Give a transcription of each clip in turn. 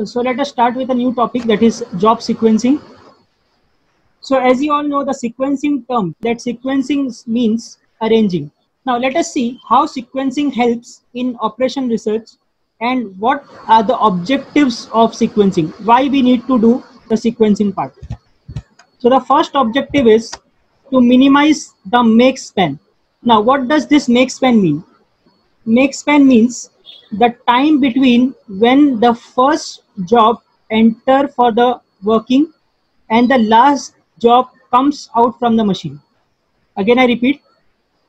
So let us start with a new topic, that is job sequencing. So as you all know, the sequencing term, that sequencing means arranging. Now let us see how sequencing helps in operation research and what are the objectives of sequencing, why we need to do the sequencing part. So the first objective is to minimize the make span. Now what does this make span mean? Make span means the time between when the first job enter for the working and the last job comes out from the machine. Again I repeat,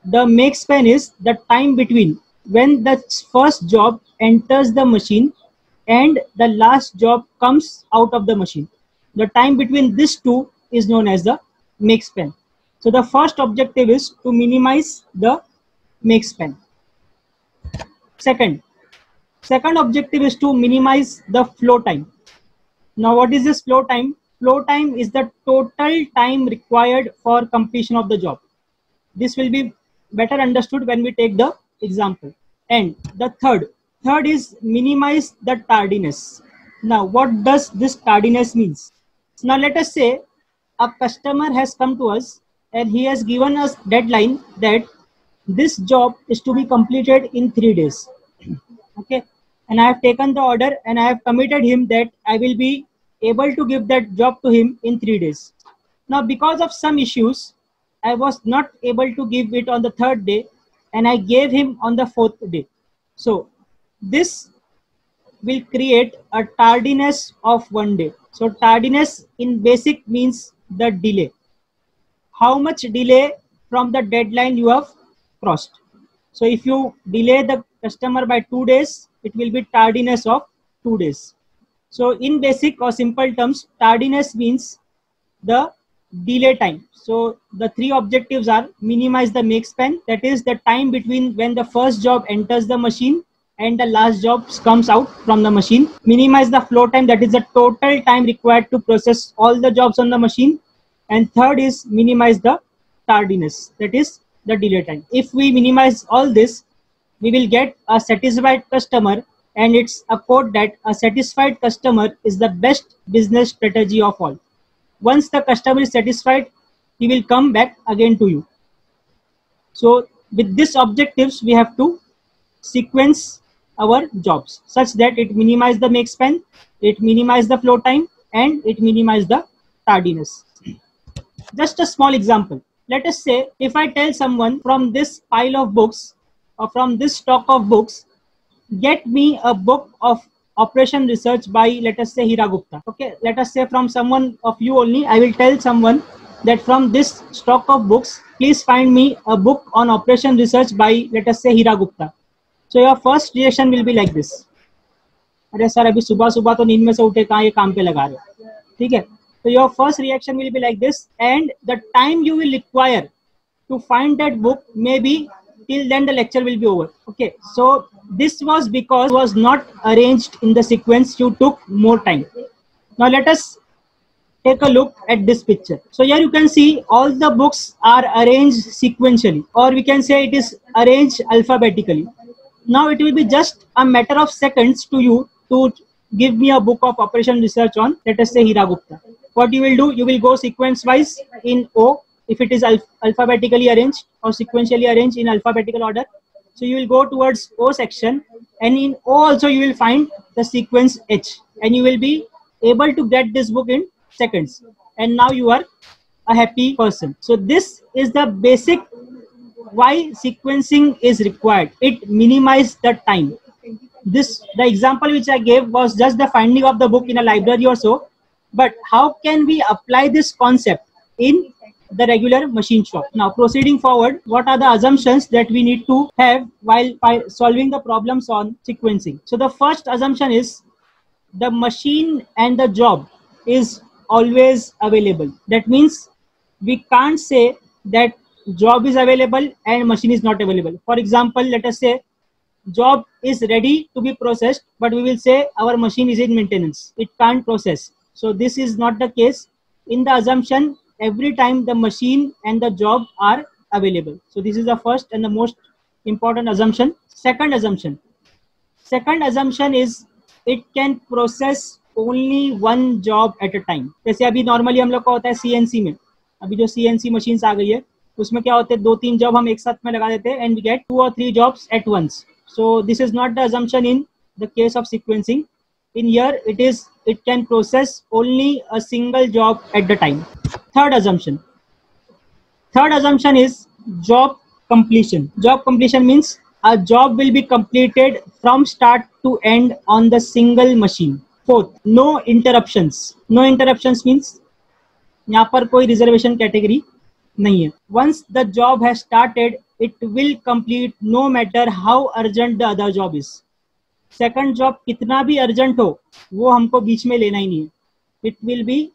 the make span is the time between when the first job enters the machine and the last job comes out of the machine. The time between these two is known as the make span. So the first objective is to minimize the make span. Second objective is to minimize the flow time. Now what is this flow time? Flow time is the total time required for completion of the job. This will be better understood when we take the example. And the third is minimize the tardiness. Now what does this tardiness means? Now let us say a customer has come to us and he has given us deadline that this job is to be completed in 3 days. Okay, and I have taken the order and I have committed him that I will be able to give that job to him in 3 days. Now because of some issues, I was not able to give it on the 3rd day and I gave him on the 4th day. So this will create a tardiness of 1 day. So tardiness in basic means the delay. How much delay from the deadline you have crossed. So if you delay the customer by 2 days, it will be tardiness of 2 days. So in basic or simple terms, tardiness means the delay time. So the 3 objectives are minimize the make span, that is the time between when the first job enters the machine and the last job comes out from the machine. Minimize the flow time, that is the total time required to process all the jobs on the machine. And third is minimize the tardiness, that is the delay time. If we minimize all this, we will get a satisfied customer, and it's a quote that a satisfied customer is the best business strategy of all. Once the customer is satisfied, he will come back again to you. So with these objectives, we have to sequence our jobs such that it minimize the make span, it minimize the flow time, and it minimize the tardiness. Just a small example. Let us say if I tell someone from this pile of books or from this stock of books, get me a book of operation research by, let us say, Hira Gupta. Okay, let us say from someone of you only, I will tell someone that from this stock of books, please find me a book on operation research by, let us say, Hira Gupta. So your first reaction will be like this. अरे sir अभी सुबह सुबह तो नींद में से उठे कहाँ ये काम पे लगा रहे, ठीक है? So your first reaction will be like this, and the time you will require to find that book, maybe till then the lecture will be over. Okay, so this was because it was not arranged in the sequence, you took more time. Now let us take a look at this picture. So here you can see all the books are arranged sequentially, or we can say it is arranged alphabetically. Now it will be just a matter of seconds to you to give me a book of operation research on, let us say, Hira Gupta. What you will do, you will go sequence wise in O, if it is alphabetically arranged, or sequentially arranged in alphabetical order. So you will go towards O section, and in O also you will find the sequence H, and you will be able to get this book in seconds. And now you are a happy person. So this is the basic why sequencing is required. It minimizes the time. The example which I gave was just the finding of the book in a library or so. But how can we apply this concept in the regular machine shop? Now proceeding forward, what are the assumptions that we need to have while solving the problems on sequencing? So the first assumption is the machine and the job is always available. That means we can't say that job is available and machine is not available. For example, let us say job is ready to be processed, but we will say our machine is in maintenance, it can't process. So this is not the case. In the assumption, every time the machine and the job are available. So this is the first and the most important assumption. Second assumption is it can process only one job at a time. जैसे अभी normally हम लोग का होता है CNC में, अभी जो CNC मशीन्स आ गई है उसमें क्या होते हैं, 2-3 जॉब हम एक साथ में लगा देते हैं and we get 2 or 3 jobs at once. So this is not the assumption in the case of sequencing. In here it can process only a single job at the time. Third assumption is job completion. Job completion means a job will be completed from start to end on the single machine. Fourth, no interruptions. No interruptions means यहाँ पर कोई reservation category नहीं है. Once the job has started, it will complete no matter how urgent the other job is. Second job कितना भी urgent हो वो हमको बीच में लेना ही नहीं है. It will be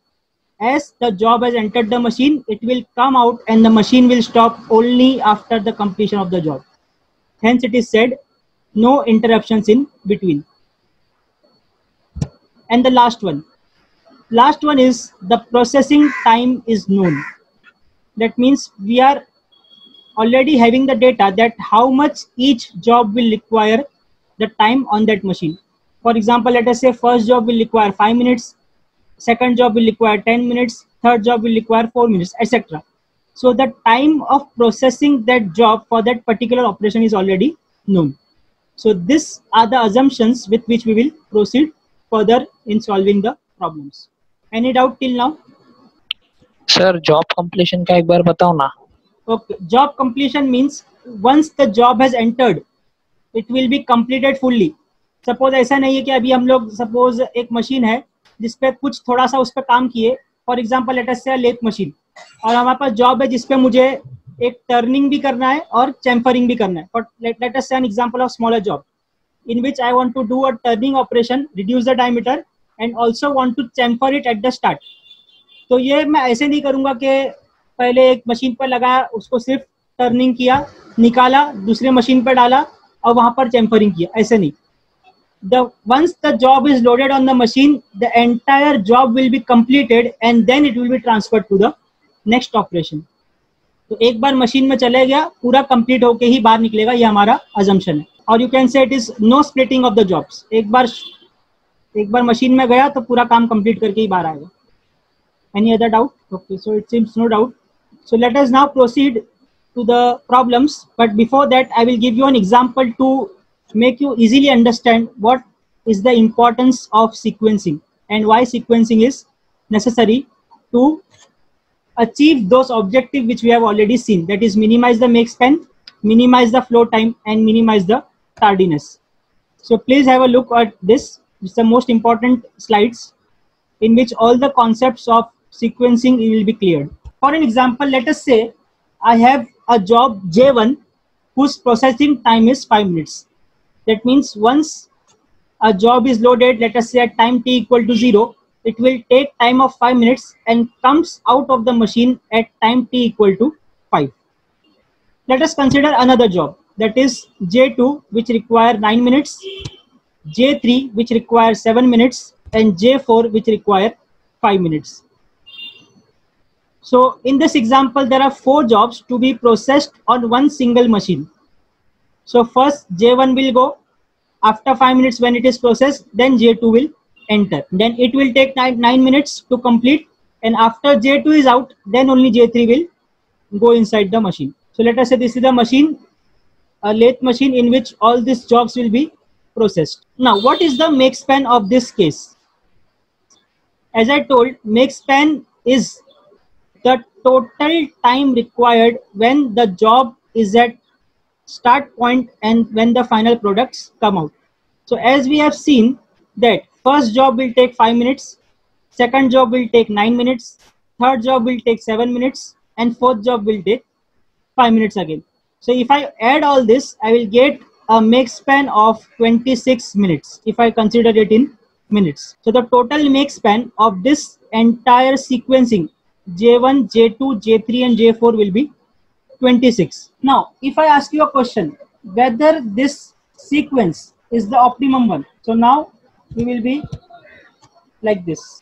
as the job has entered the machine, it will come out and the machine will stop only after the completion of the job. Hence it is said no interruptions in between. And the last one is the processing time is known. That means we are already having the data that how much each job will require the time on that machine. For example, let us say first job will require 5 minutes, second job will require 10 minutes, third job will require 4 minutes, etc. So the time of processing that job for that particular operation is already known. So these are the assumptions with which we will proceed further in solving the problems. Any doubt till now? Sir job completion का एक बार बताओ ना. Okay, job completion means once the job has entered, it will be completed fully. Suppose ऐसा नहीं है कि अभी हम लोग suppose एक मशीन है जिसपे कुछ थोड़ा सा उस पर काम किए, फॉर एग्जाम्पल लेट अस से लेथ मशीन, और हमारे पास जॉब है जिसपे मुझे एक टर्निंग भी करना है और चैम्फरिंग भी करना है. But let us say an example of smaller job in which I want to do a turning operation, reduce the diameter and also want to chamfer it at the start. तो ये मैं ऐसे नहीं करूंगा कि पहले एक मशीन पर लगाया, उसको सिर्फ टर्निंग किया, निकाला, दूसरे मशीन पर डाला और वहां पर चैम्फरिंग किया. ऐसे नहीं. Once the job is loaded on the machine, the entire job will be completed and then it will be transferred to the next operation. तो एक बार मशीन में चले गया, पूरा कंप्लीट होके ही बाहर निकलेगा, ये हमारा assumption है. और you can say it is no splitting of the jobs. एक बार मशीन में गया तो पूरा काम कंप्लीट करके ही बाहर आएगा. Any other doubt? Okay, so it seems no doubt. So let us now proceed to the problems. But before that, I will give you an example to make you easily understand what is the importance of sequencing and why sequencing is necessary to achieve those objectives which we have already seen, that is minimize the make span, minimize the flow time and minimize the tardiness. So please have a look at this. It's the most important slides in which all the concepts of sequencing will be cleared. For an example, let us say I have a job J1 whose processing time is 5 minutes. That means once a job is loaded, let us say at time t equal to 0, it will take time of 5 minutes and comes out of the machine at time t equal to 5. Let us consider another job, that is J2 which require 9 minutes, J3 which require 7 minutes and J4 which require 5 minutes. So in this example, there are 4 jobs to be processed on one single machine. So first J1 will go, after 5 minutes when it is processed, then J2 will enter. Then it will take 9 minutes to complete, and after J2 is out, then only J3 will go inside the machine. So let us say this is the machine, a lathe machine in which all these jobs will be processed. Now what is the make span of this case? As I told, make span is the total time required when the job is at start point and when the final products come out. So as we have seen that first job will take 5 minutes, second job will take 9 minutes, third job will take 7 minutes and fourth job will take 5 minutes again. So if I add all this, I will get a make span of 26 minutes if I consider it in minutes. So the total make span of this entire sequencing J1, J2, J3 and J4 will be 26. Now, if I ask you a question, whether this sequence is the optimum one. So now we will be like this.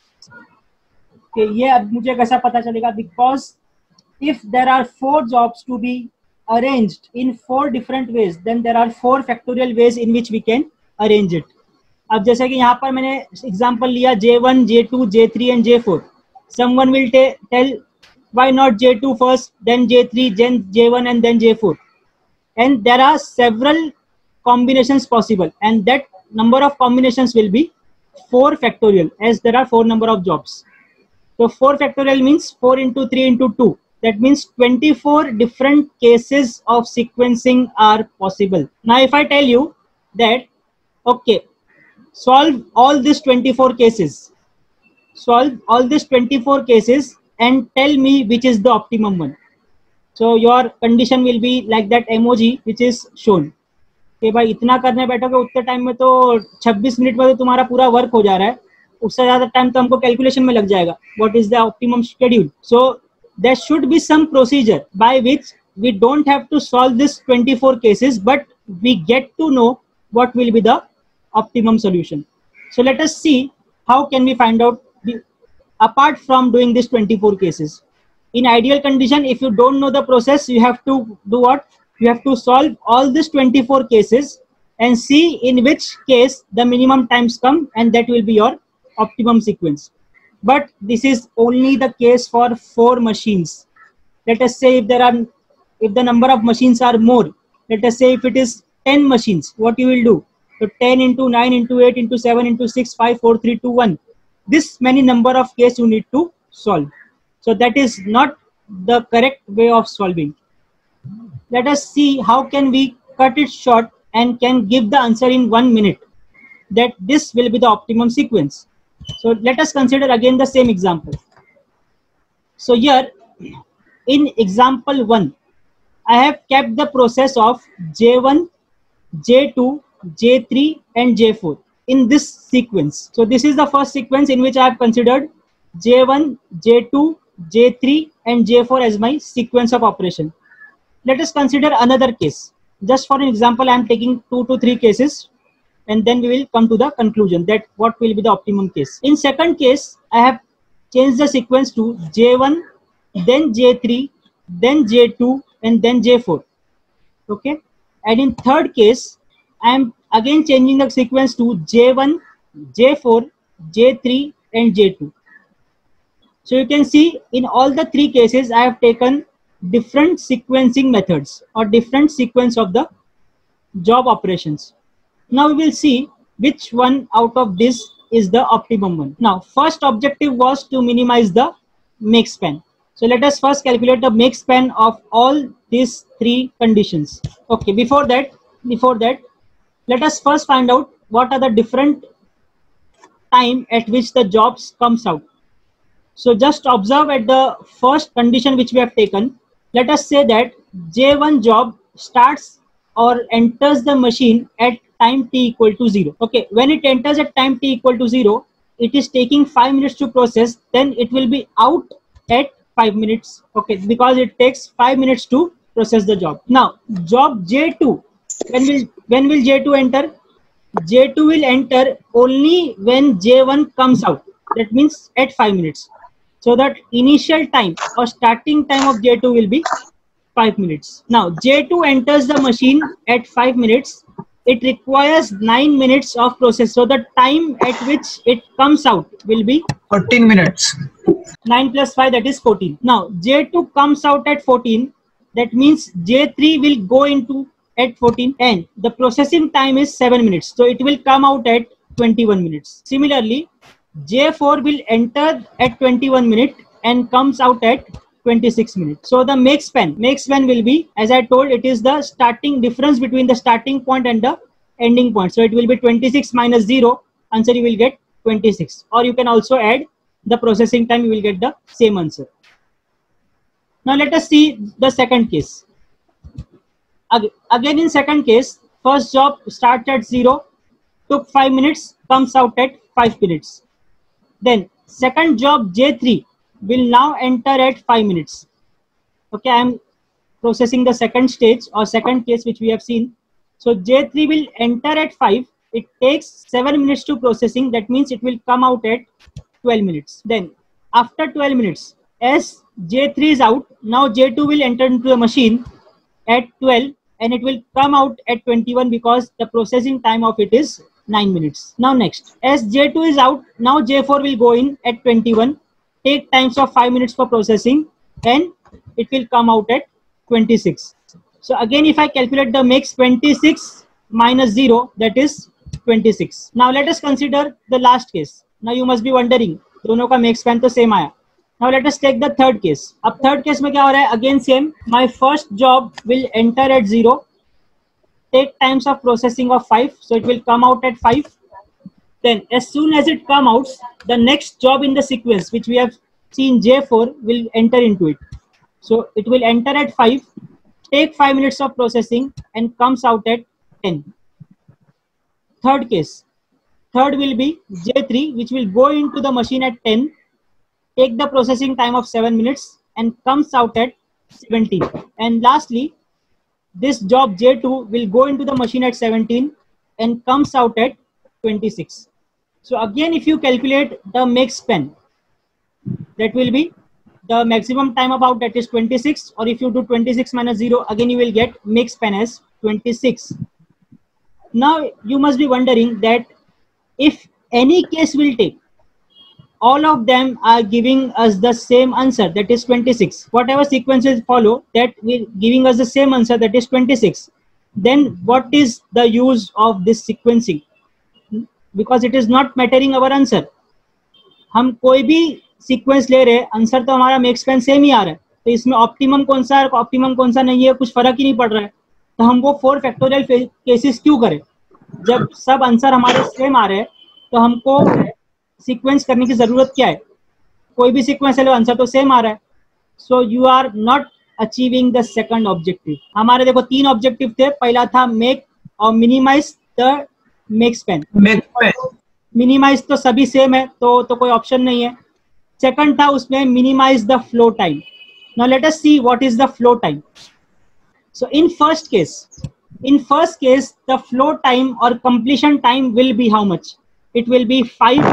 Okay, ये अब मुझे कैसा पता चलेगा? Because if there are 4 jobs to be arranged in 4 different ways, then there are 4 factorial ways in which we can arrange it. अब जैसे कि यहाँ पर मैंने एग्जांपल लिया J1, J2, J3 and J4. Someone will tell why not J2 first, then J3, then J1 and then J4. And there are several combinations possible, and that number of combinations will be 4 factorial, as there are 4 number of jobs. So 4 factorial means 4 into 3 into 2. That means 24 different cases of sequencing are possible. Now if I tell you that, okay, solve all these 24 cases, and tell me which is the optimum one. So your condition will be like that emoji which is shown. कि भाई इतना करने बैठोगे उतने time में तो 26 minute में तो तुम्हारा पूरा वर्क हो जा रहा है, उससे ज़्यादा टाइम तो हमको कैलकुलेशन में लग जाएगा. What is the optimum schedule? So there should be some procedure by which we don't have to solve this 24 cases, but we get to know what will be the optimum solution. So let us see how can we find out apart from doing this 24 cases. In ideal condition, if you don't know the process, you have to do what? You have to solve all these 24 cases and see in which case the minimum times come, and that will be your optimum sequence. But this is only the case for 4 machines. Let us say if the number of machines are more, let us say if it is 10 machines, what you will do? So 10 into 9 into 8 into 7 into 6, 5, 4, 3, 2, 1. This many number of cases you need to solve. So that is not the correct way of solving. Let us see how can we cut it short and can give the answer in 1 minute. That this will be the optimum sequence. So let us consider again the same example. So here in example 1, I have kept the process of J1, J2, J3 and J4 in this sequence. So this is the first sequence in which I have considered J1, J2, J3 and J4 as my sequence of operation. Let us consider another case. Just for an example, I am taking 2 to 3 cases, and then we will come to the conclusion that what will be the optimum case. In second case, I have changed the sequence to J1, then J3, then J2 and then J4. Okay. And in third case, I am again changing the sequence to J1, J4, J3 and J2. So you can see in all the 3 cases, I have taken different sequencing methods or different sequence of the job operations. Now we will see which one out of this is the optimum one. Now first objective was to minimize the make span. So let us first calculate the make span of all these 3 conditions. Okay, before that, let us first find out what are the different time at which the jobs comes out. So just observe at the first condition which we have taken. Let us say that J1 job starts or enters the machine at time t equal to 0. Okay, when it enters at time t equal to 0, it is taking 5 minutes to process, then it will be out at 5 minutes. Okay, because it takes 5 minutes to process the job. Now job J2, when will J2 enter? J2 will enter only when J1 comes out. That means at 5 minutes. So that initial time or starting time of J2 will be 5 minutes. Now J2 enters the machine at 5 minutes. It requires 9 minutes of process. So the time at which it comes out will be 14 minutes. 9 plus 5, that is 14. Now J2 comes out at 14. That means J3 will go into at 14 and the processing time is 7 minutes. So it will come out at 21 minutes. Similarly, J4 will enter at 21 minutes and comes out at 26 minutes. So the make span will be, as I told, it is the starting difference between the starting point and the ending point. So it will be 26 minus 0. Answer you will get 26. Or you can also add the processing time, you will get the same answer. Now let us see the second case. Again in second case, first job starts at 0, took 5 minutes, comes out at 5 minutes. Then second job J3 will now enter at 5 minutes. Okay, I am processing the second stage or second case which we have seen. So J3 will enter at 5. It takes 7 minutes to processing. That means it will come out at 12 minutes. Then after 12 minutes, as J3 is out, now J2 will enter into the machine at 12 and it will come out at 21 because the processing time of it is 9 minutes. Now next, as J2 is out, now J4 will go in at 21, take times of 5 minutes for processing, and it will come out at 26. So again, if I calculate the mix, 26 minus 0, that is 26. Now let us consider the last case. Now you must be wondering, दोनों का make span तो same आया. Now let us take the third case. अब third case में क्या हो रहा है? Again same. My first job will enter at 0. Take times of processing of 5. So it will come out at 5. Then as soon as it comes out, the next job in the sequence, which we have seen J4, will enter into it. So it will enter at 5. Take 5 minutes of processing and comes out at 10. Third case. Third will be J3, which will go into the machine at 10. Take the processing time of 7 minutes and comes out at 17. And lastly, this job J2 will go into the machine at 17 and comes out at 26. So again, if you calculate the make span, that will be the maximum time about, that is 26, or if you do 26 minus 0, again you will get make span as 26. Now you must be wondering that if any case will take, all of them are giving us the same answer, that is 26. Whatever sequences follow, that will giving us the same answer, that is 26. Then what is the use of this sequencing? Because it is not mattering our answer. हम कोई भी sequence ले रहे, answer तो हमारा make span same ही आ रहा है, तो इसमें ऑप्टिमम कौन सा है, ऑप्टिमम कौन सा नहीं है, कुछ फर्क ही नहीं पड़ रहा है. तो हम वो 4 फैक्टोरियल केसेस क्यों करें? जब सब आंसर हमारे सेम आ रहे हैं तो हमको सीक्वेंस करने की जरूरत क्या है? कोई भी सीक्वेंस ले लो, आंसर तो सेम आ रहा है. So you are not achieving the second objective. हमारे देखो 3 ऑब्जेक्टिव थे. पहला था मेक और minimize the make span. Minimize तो सभी सेम है, तो कोई ऑप्शन नहीं है. सेकंड था उसमें minimise the flow time. Now let us see what is the flow time. So in first case the flow time और completion time will be how much? It will be 5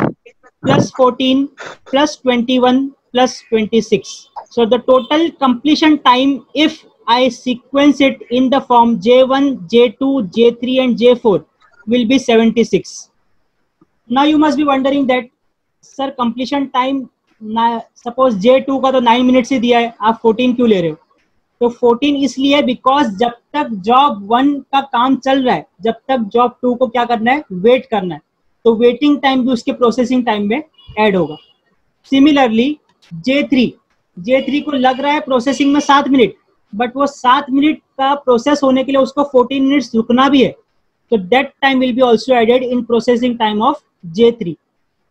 plus 14 plus 21 plus 26. So the total completion time, if I sequence it in the form J1, J2, J3 and J4, will be 76. Now you must be wondering that, sir, completion time, suppose J2 का तो 9 minutes ही दिया है, आप 14 क्यों ले रहे हो? तो 14 इसलिए बिकॉज जब तक जॉब 1 का काम चल रहा है, जब तक जॉब 2 को क्या करना है? वेट करना है. तो वेटिंग टाइम भी उसके प्रोसेसिंग टाइम में ऐड होगा. सिमिलरली J3 को लग रहा है प्रोसेसिंग में 7 मिनट, बट वो 7 मिनट का प्रोसेस होने के लिए उसको 14 मिनट्स रुकना भी है. तो that time will be also added in processing time of J3.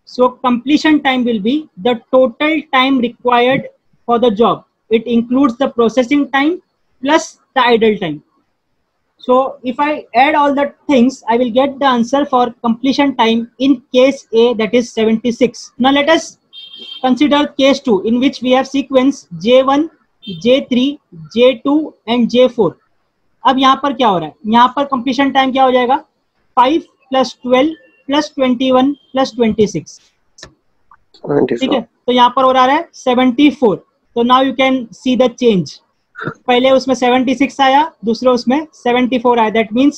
So completion time will be the total time required for the job. It includes the processing time plus the idle time. So if I add all the things, I will get the answer for completion time in case A, that is 76. Now let us consider case 2, in which we have sequence J1, J3, J2 and J4. अब यहाँ पर क्या हो रहा है? यहाँ पर completion time क्या हो जाएगा? 5 plus 12 plus 21 plus 26. ठीक है, तो यहाँ पर हो रहा है 74. तो now you can see the change. पहले उसमें 76 आया, दूसरे उसमें 74 आया. That means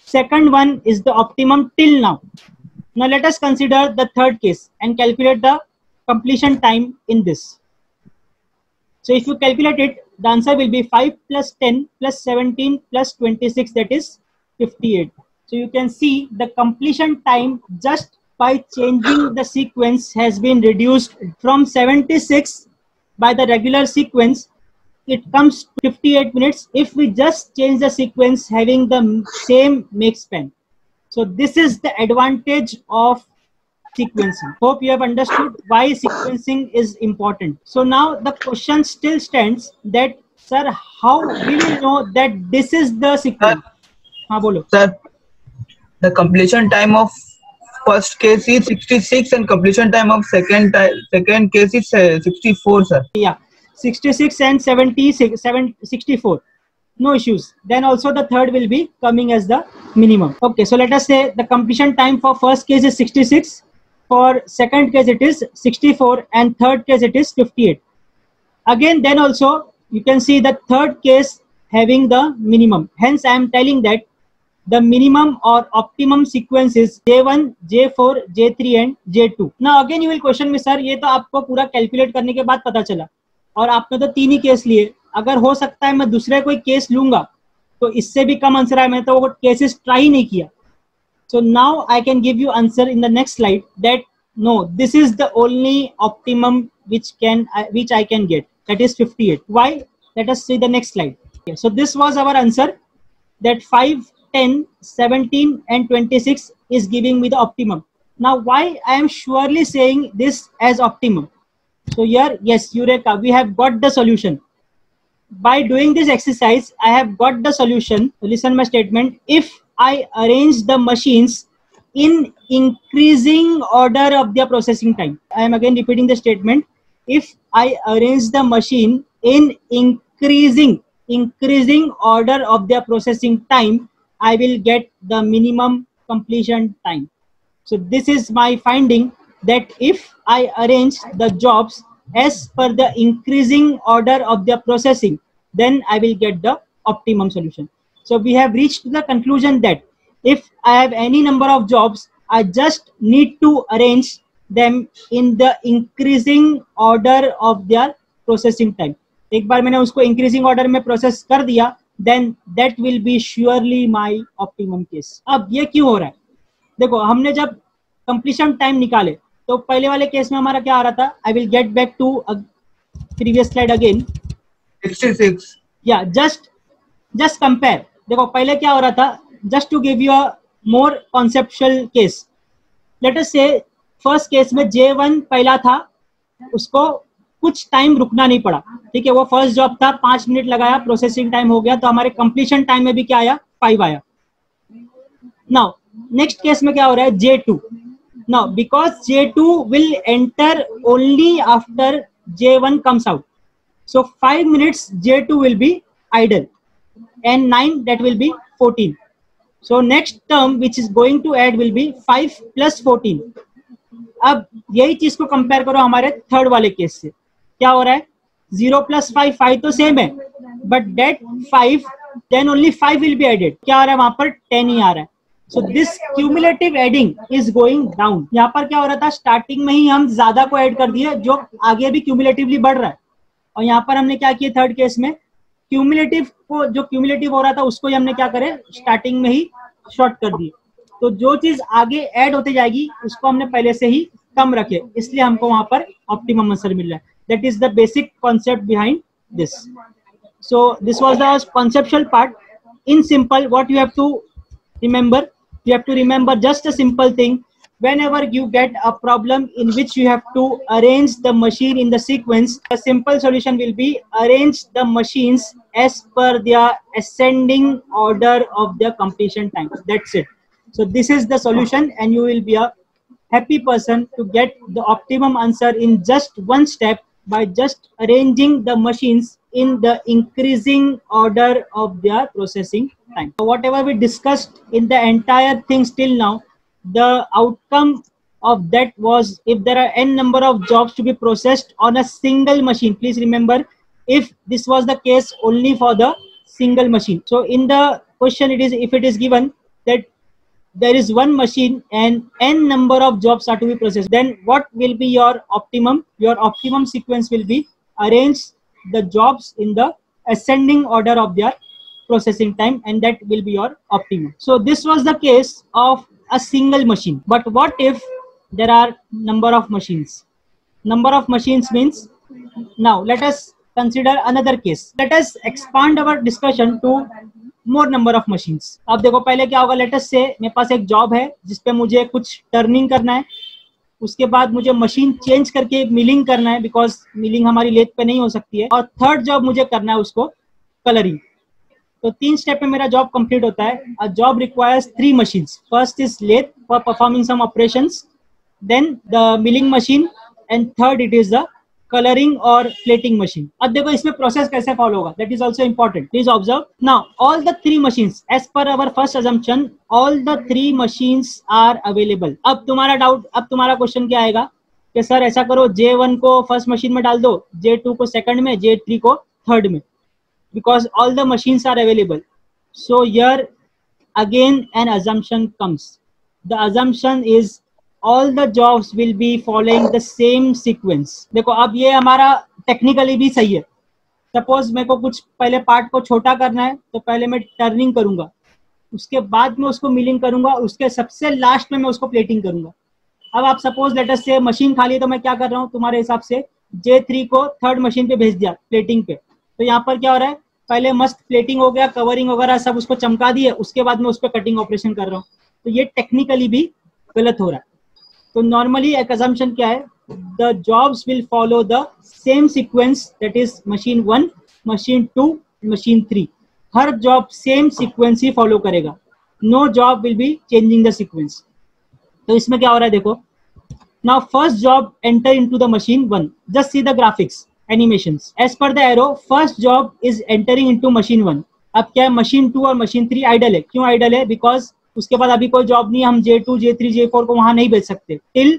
second one is the optimum till now. Now let us consider the third case and calculate the completion time in this. So if you calculate it, the answer will be 5 plus 10 plus 17 plus 26, that is 58. So you can see the completion time just by changing the sequence has been reduced from 76 by the regular sequence. It comes to 58 minutes if we just change the sequence having the same make span. So this is the advantage of sequencing. Hope you have understood why sequencing is important. So now the question still stands that, sir, how will you know that this is the sequence? हाँ बोलो. Sir, the completion time of first case is 66 and completion time of second case is 64, sir. Yeah. 66 and 64, no issues. Then also the third will be coming as the minimum. Okay, so let us say the completion time for first case is 66, for second case it is 64 and third case it is 58. Again, then also you can see the third case having the minimum. Hence I am telling that the minimum or optimum sequence is J1, J4, J3 and J2. Now again you will question me, sir, ये तो आपको पूरा calculate करने के बाद पता चला और आपने तो 3 ही केस लिए, अगर हो सकता है मैं दूसरे कोई केस लूंगा तो इससे भी कम आंसर आया, मैं तो वो केसेस ट्राई नहीं किया. So now I can give you answer in the next slide that no, this is the only optimum which I can get, that is 58. Why? Let us see the next slide. Okay, so this was our answer, that 5, 10, 17 and 26 is giving me the optimum. Now why I am surely saying this as optimum? So here, yes, Eureka, we have got the solution. By doing this exercise, I have got the solution. Listen my statement. If I arrange the machines in increasing order of their processing time. I am again repeating the statement. If I arrange the machine in increasing order of their processing time, I will get the minimum completion time. So this is my finding, that if I arrange the jobs as per the increasing order of their processing, then I will get the optimum solution. So we have reached the conclusion that if I have any number of jobs, I just need to arrange them in the increasing order of their processing time. एक बार मैंने उसको increasing order में process कर दिया, then that will be surely my optimum case. अब ये क्यों हो रहा है? देखो, हमने जब completion time निकाले तो पहले वाले केस में हमारा क्या आ रहा था? I will get back to previous slide again. 66. Yeah, just compare. देखो पहले क्या हो रहा था? Just to give you a more conceptual case. Let us say first case में J1 पहला था, उसको कुछ टाइम रुकना नहीं पड़ा, ठीक है, वो फर्स्ट जॉब था, 5 मिनट लगाया, प्रोसेसिंग टाइम हो गया, तो हमारे कंप्लीशन टाइम में भी क्या आया? 5 आया. नाउ नेक्स्ट केस में क्या हो रहा है? J2. Now because J2 will enter only after J1 comes out, so 5 minutes J2 will be idle and 9, that will be 14. So next term which is going to add will be 5 plus 14. अब यही चीज को compare करो हमारे third वाले case से, क्या हो रहा है? 0 plus 5, 5 तो सेम है, but date 5, then only 5 will be added. क्या आ रहा है वहां पर? 10 ही आ रहा है. So this cumulative adding is going down. यहाँ पर क्या हो रहा था? स्टार्टिंग में ही हम ज्यादा को ऐड कर दिए, जो आगे भी क्यूमुलेटिवली बढ़ रहा है, और यहाँ पर हमने क्या किया? थर्ड केस में क्यूमुलेटिव को, जो क्यूमुलेटिव हो रहा था उसको ही हमने क्या करे? स्टार्टिंग में ही शॉर्ट कर दिए. तो जो चीज आगे ऐड होते जाएगी उसको हमने पहले से ही कम रखे, इसलिए हमको वहां पर ऑप्टिमम आंसर मिल रहा है. That is the basic concept behind this. So this was the conceptual part. In simple, what you have to remember, you have to remember just a simple thing. Whenever you get a problem in which you have to arrange the machine in the sequence, a simple solution will be arrange the machines as per their ascending order of their completion time. That's it. So this is the solution, and you will be a happy person to get the optimum answer in just one step by just arranging the machines in the increasing order of their processing time. So whatever we discussed in the entire thing till now, the outcome of that was, if there are n number of jobs to be processed on a single machine, please remember, if this was the case only for the single machine. So in the question it is, if it is given that there is one machine and n number of jobs are to be processed, then what will be your optimum? Your optimum sequence will be arrange the jobs in the ascending order of their processing time, and that will be your optimum. So this was the case of a single machine. But what if there are number of machines? Number of machines means, now let us consider another case. Let us expand our discussion to more number of machines. अब देखो पहले क्या होगा? Late us से मेरे पास एक job है जिसपे मुझे कुछ टर्निंग करना है, उसके बाद मुझे मशीन चेंज करके मिलिंग करना है, बिकॉज मिलिंग हमारी लेथ पे नहीं हो सकती है, और थर्ड जॉब मुझे करना है उसको कलरिंग. तो 3 स्टेप में मेरा जॉब कंप्लीट होता है. A job requires 3 machines. First is lathe for performing some operations, then the milling machine, and third it is the colouring और प्लेटिंग मशीन. अब देखो इसमें प्रोसेस कैसे फॉलो होगा, that is also important. Please observe. Now all the 3 machines, as per our first assumption, all the 3 machines are available. अब तुम्हारा doubt, अब तुम्हारा क्वेश्चन क्या आएगा कि सर ऐसा करो, J1 को फर्स्ट मशीन में डाल दो, J2 को सेकंड में, J3 को थर्ड में, because all the machines are available. So here again an assumption comes. The assumption is all the jobs will be following the same sequence. देखो अब ये हमारा टेक्निकली भी सही है. सपोज मेरे को कुछ पहले पार्ट को छोटा करना है तो पहले मैं टर्निंग करूंगा, उसके बाद में उसको मिलिंग करूंगा, उसके सबसे लास्ट में मैं उसको प्लेटिंग करूंगा. अब आप सपोज लेट अस से मशीन खाली है तो मैं क्या कर रहा हूँ, तुम्हारे हिसाब से J3 को थर्ड मशीन पे भेज दिया प्लेटिंग पे. तो यहाँ पर क्या हो रहा है, पहले मस्त प्लेटिंग हो गया, कवरिंग वगैरह सब उसको चमका दिए, उसके बाद में उस पर कटिंग ऑपरेशन कर रहा हूँ. तो ये टेक्निकली भी गलत हो रहा है. तो नॉर्मली एक assumption क्या है, the jobs will follow the same sequence, that is machine 1, machine 2, machine 3. हर जॉब सेम सीक्वेंस ही फॉलो करेगा. No job will be changing the sequence. तो इसमें क्या हो रहा है देखो, now first job enter into the machine 1. Just see the graphics animations. As per the arrow first job is entering into machine 1. अब क्या है, मशीन 2 और मशीन 3 आइडल है. क्यों आइडल है? बिकॉज उसके बाद अभी कोई जॉब नहीं, हम J2, J3, J4 को वहां नहीं भेज सकते till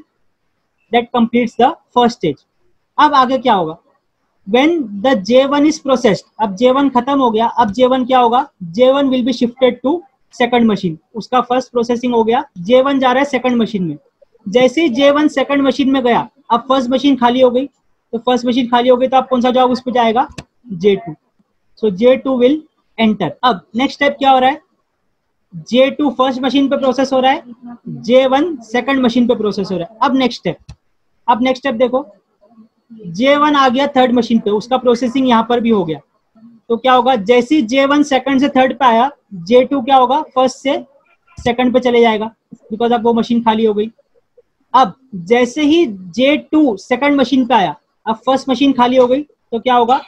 that completes the first stage. अब आगे क्या होगा, when the J1 is processed, अब J1 खत्म हो गया, अब J1 क्या होगा, J1 will be shifted to second machine. उसका फर्स्ट प्रोसेसिंग हो गया, J1 जा रहा है सेकंड मशीन में. जैसे ही J1 सेकंड मशीन में गया, अब फर्स्ट मशीन खाली हो गई. तो फर्स्ट मशीन खाली हो गई तो अब कौन सा जॉब उस पर जाएगा, J2. So J2 will enter. अब नेक्स्ट स्टेप क्या हो रहा है, J2 फर्स्ट मशीन पे प्रोसेस हो रहा है, J1 सेकंड मशीन पे प्रोसेस हो रहा है. अब नेक्स्ट स्टेप देखो, J1 आ गया थर्ड मशीन पे, उसका प्रोसेसिंग यहाँ पर भी हो गया. तो क्या होगा, जैसे ही J1 सेकंड से थर्ड पे आया, J2 क्या होगा, फर्स्ट से सेकंड पे चले जाएगा, बिकॉज अब वो मशीन खाली हो गई. अब जैसे ही J2 सेकंड मशीन पे आया, अब फर्स्ट मशीन खाली हो गई, तो क्या होगा,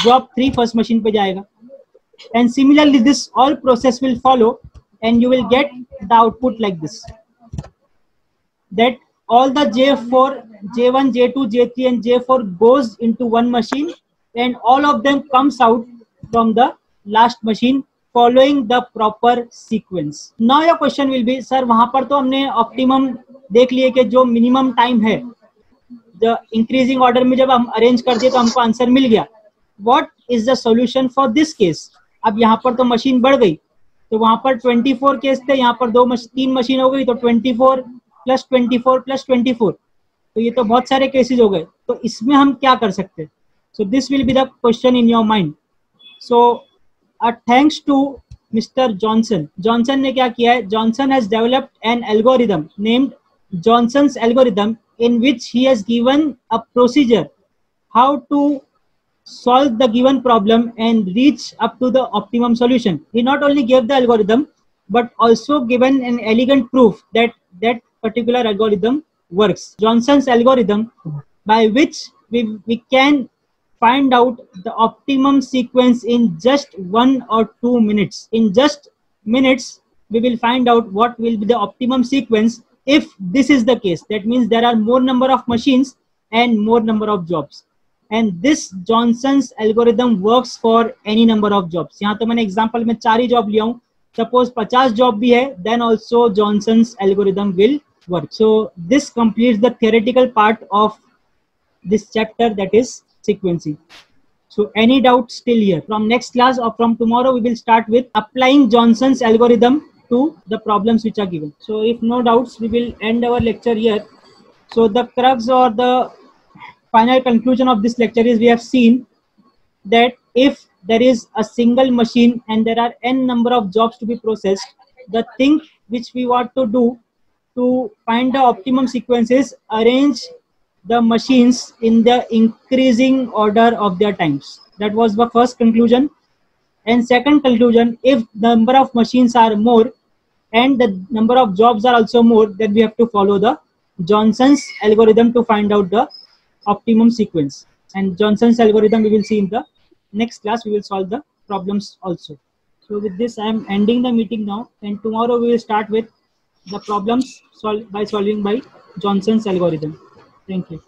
जॉब 3 फर्स्ट मशीन पे जाएगा. And similarly this all process will follow and you will get the output like this, that all the J4, J1, J2, J3 and J4 goes into one machine and all of them comes out from the last machine following the proper sequence. Now your question will be, sir वहां पर तो हमने optimum देख लिए कि जो minimum time है, the increasing order में जब हम अरेंज कर दिए तो हमको आंसर मिल गया. What is the solution for this case? अब यहाँ पर तो मशीन बढ़ गई, तो वहां पर 24 केस थे, यहाँ पर 3 मशीन हो गई, तो 24 + 24 + 24, तो ये तो बहुत सारे केसेस हो गए. तो इसमें हम क्या कर सकते हैं? So this will be the question in your mind. So thanks to mister Johnson ने क्या किया है, Johnson has developed an algorithm named Johnson's algorithm, in which he has given a procedure how to solve the given problem and reach up to the optimum solution. He not only gave the algorithm but also given an elegant proof that that particular algorithm works. Johnson's algorithm, by which we can find out the optimum sequence in just 1 or 2 minutes. In just minutes we will find out what will be the optimum sequence if this is the case. That means there are more number of machines and more number of jobs. And this Johnson's algorithm works for any number of jobs. यहाँ तो मैंने example में 4 ही job लिया हूँ. Suppose 50 job भी है, then also Johnson's algorithm will work. So this completes the theoretical part of this chapter, that is sequencing. So any doubts still here? From next class or from tomorrow we will start with applying Johnson's algorithm to the problems which are given. So if no doubts, we will end our lecture here. So the crux or the final conclusion of this lecture is, we have seen that if there is a single machine and there are n number of jobs to be processed, the thing which we want to do to find the optimum sequence is arrange the machines in the increasing order of their times. That was the first conclusion. And second conclusion, if the number of machines are more and the number of jobs are also more, then we have to follow the Johnson's algorithm to find out the optimum sequence. And Johnson's algorithm we will see in the next class. We will solve the problems also. So with this I am ending the meeting now, and tomorrow we will start with the problems by solving by Johnson's algorithm. Thank you.